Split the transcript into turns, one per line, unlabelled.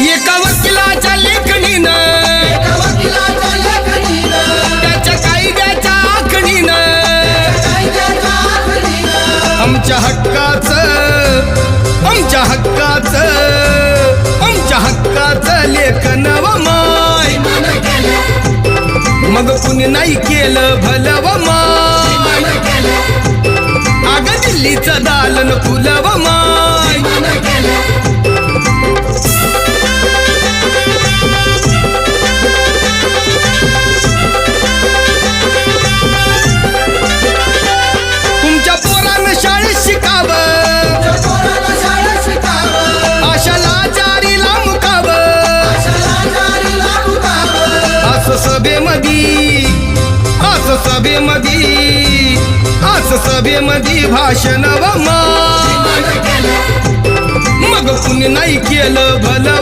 एका वकिलाच्या लेखणीनं त्याच्या कायद्याच्या आखणीनं आमच्या हक्काचं लेखन व माय मग कुणी नाही केलं भलं व माय अग दिल्लीचं दालन फुलं व माय तुमच्या पोरानं शाळेत शिकावं आशाला जारीला मुकावं असं सभेमधी भाषण व माय मग कुणी नाही केलं भलं